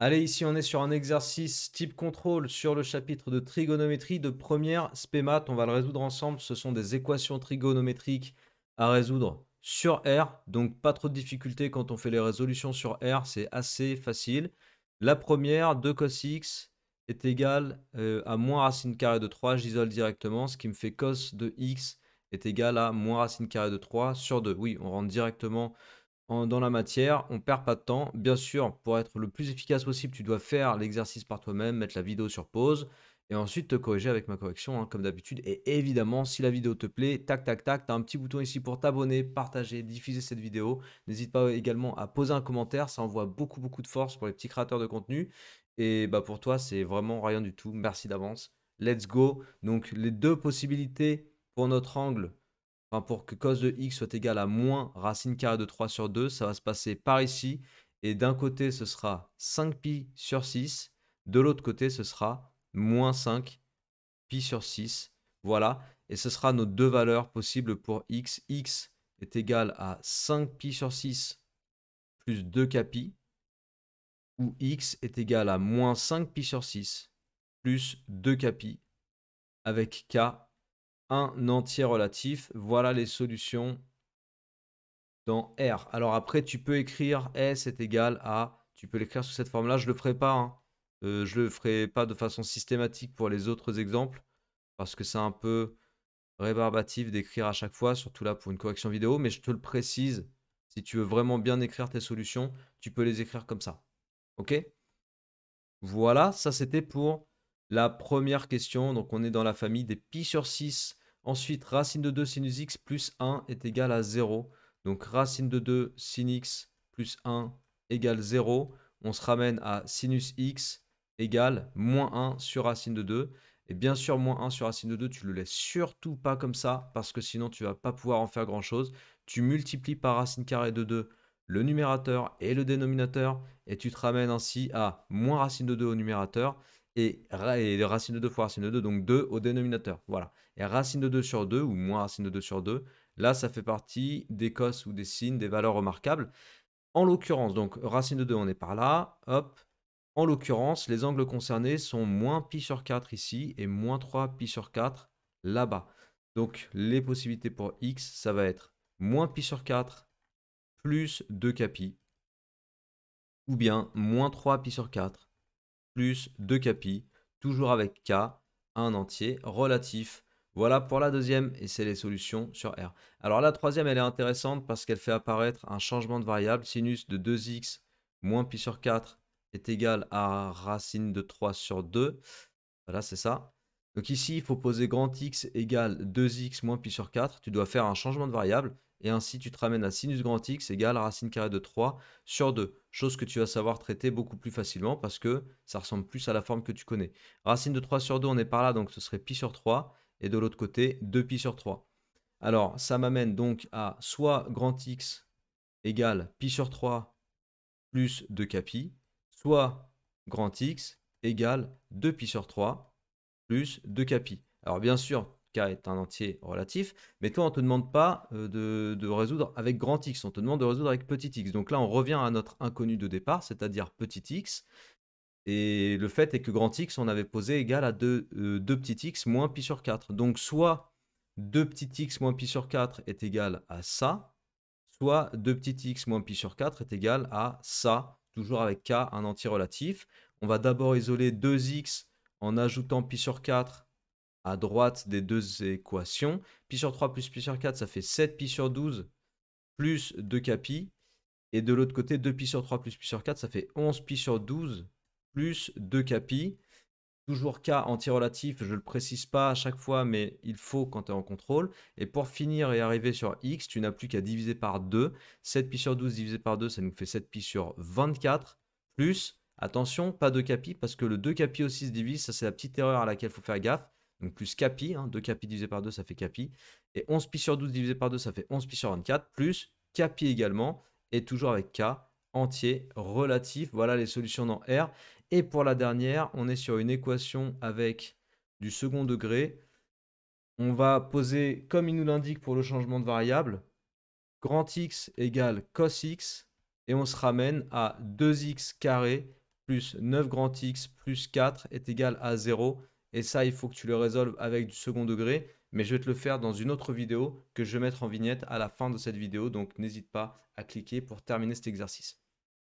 Allez, ici on est sur un exercice type contrôle sur le chapitre de trigonométrie de première spé maths. On va le résoudre ensemble. Ce sont des équations trigonométriques à résoudre sur R. Donc pas trop de difficultés quand on fait les résolutions sur R. C'est assez facile. La première, 2 cos x est égal à moins racine carrée de 3. J'isole directement. Ce qui me fait cos de x est égal à moins racine carrée de 3 sur 2. Oui, on rentre directement dans la matière, on perd pas de temps. Bien sûr, pour être le plus efficace possible, tu dois faire l'exercice par toi-même, mettre la vidéo sur pause et ensuite te corriger avec ma correction, hein, comme d'habitude. Et évidemment, si la vidéo te plaît, tac, tac, tac, tu as un petit bouton ici pour t'abonner, partager, diffuser cette vidéo. N'hésite pas également à poser un commentaire, ça envoie beaucoup, beaucoup de force pour les petits créateurs de contenu. Et bah, pour toi, c'est vraiment rien du tout. Merci d'avance. Let's go. Donc, les deux possibilités pour notre angle, enfin, pour que cos de x soit égal à moins racine carrée de 3 sur 2, ça va se passer par ici. Et d'un côté, ce sera 5pi sur 6. De l'autre côté, ce sera moins 5pi sur 6. Voilà. Et ce sera nos deux valeurs possibles pour x. X est égal à 5pi sur 6 plus 2kpi. Ou x est égal à moins 5pi sur 6 plus 2kpi avec k, un entier relatif. Voilà les solutions dans R. Alors après, tu peux écrire S est égal à, tu peux l'écrire sous cette forme-là. Je ne le ferai pas, hein. Je le ferai pas de façon systématique pour les autres exemples, parce que c'est un peu rébarbatif d'écrire à chaque fois, surtout là pour une correction vidéo, mais je te le précise, si tu veux vraiment bien écrire tes solutions, tu peux les écrire comme ça. Ok? Voilà, ça c'était pour la première question. Donc on est dans la famille des pi sur 6. Ensuite, racine de 2 sinus x plus 1 est égal à 0. Donc racine de 2 sin x plus 1 égale 0. On se ramène à sinus x égale moins 1 sur racine de 2. Et bien sûr, moins 1 sur racine de 2, tu ne le laisses surtout pas comme ça, parce que sinon tu ne vas pas pouvoir en faire grand-chose. Tu multiplies par racine carrée de 2 le numérateur et le dénominateur, et tu te ramènes ainsi à moins racine de 2 au numérateur et racine de 2 fois racine de 2, donc 2 au dénominateur. Voilà. Et racine de 2 sur 2 ou moins racine de 2 sur 2, là ça fait partie des cos ou des sines, des valeurs remarquables. En l'occurrence, donc racine de 2 on est par là, hop. En l'occurrence, les angles concernés sont moins pi sur 4 ici et moins 3 pi sur 4 là-bas. Donc les possibilités pour x, ça va être moins pi sur 4 plus 2kpi, ou bien moins 3 pi sur 4 plus 2kpi, toujours avec k, un entier relatif. Voilà pour la deuxième, et c'est les solutions sur R. Alors la troisième, elle est intéressante parce qu'elle fait apparaître un changement de variable. Sinus de 2x moins pi sur 4 est égal à racine de 3 sur 2. Voilà, c'est ça. Donc ici, il faut poser grand X égale 2x moins pi sur 4. Tu dois faire un changement de variable. Et ainsi, tu te ramènes à sinus grand X égale racine carrée de 3 sur 2. Chose que tu vas savoir traiter beaucoup plus facilement parce que ça ressemble plus à la forme que tu connais. Racine de 3 sur 2, on est par là, donc ce serait pi sur 3. Et de l'autre côté, 2pi sur 3. Alors, ça m'amène donc à soit grand X égale pi sur 3 plus 2kpi, soit grand X égale 2pi sur 3 plus 2kpi. Alors bien sûr, k est un entier relatif, mais toi on ne te demande pas de résoudre avec grand X, on te demande de résoudre avec petit x. Donc là on revient à notre inconnu de départ, c'est-à-dire petit x. Et le fait est que grand X, on avait posé égal à 2 petits x moins pi sur 4. Donc soit 2 petits x moins pi sur 4 est égal à ça, soit 2 petits x moins pi sur 4 est égal à ça, toujours avec k, un entier relatif. On va d'abord isoler 2x en ajoutant pi sur 4 à droite des deux équations. Pi sur 3 plus pi sur 4, ça fait 7 pi sur 12 plus 2kpi. Et de l'autre côté, 2 pi sur 3 plus pi sur 4, ça fait 11 pi sur 12 plus 2kpi. Toujours k anti-relatif, je ne le précise pas à chaque fois, mais il faut quand tu es en contrôle. Et pour finir et arriver sur x, tu n'as plus qu'à diviser par 2. 7 pi sur 12 divisé par 2, ça nous fait 7 pi sur 24. Plus, attention, pas 2kpi, parce que le 2kpi aussi se divise. Ça, c'est la petite erreur à laquelle il faut faire gaffe. Donc plus kpi, 2kpi divisé par 2, ça fait kpi. Et 11 pi sur 12 divisé par 2, ça fait 11 pi sur 24. Plus kpi également. Et toujours avec k entier relatif. Voilà les solutions dans R. Et pour la dernière, on est sur une équation avec du second degré. On va poser, comme il nous l'indique pour le changement de variable, grand X égale cos X, et on se ramène à 2x carré plus 9 grand X plus 4 est égal à 0. Et ça, il faut que tu le résolves avec du second degré. Mais je vais te le faire dans une autre vidéo que je vais mettre en vignette à la fin de cette vidéo. Donc n'hésite pas à cliquer pour terminer cet exercice.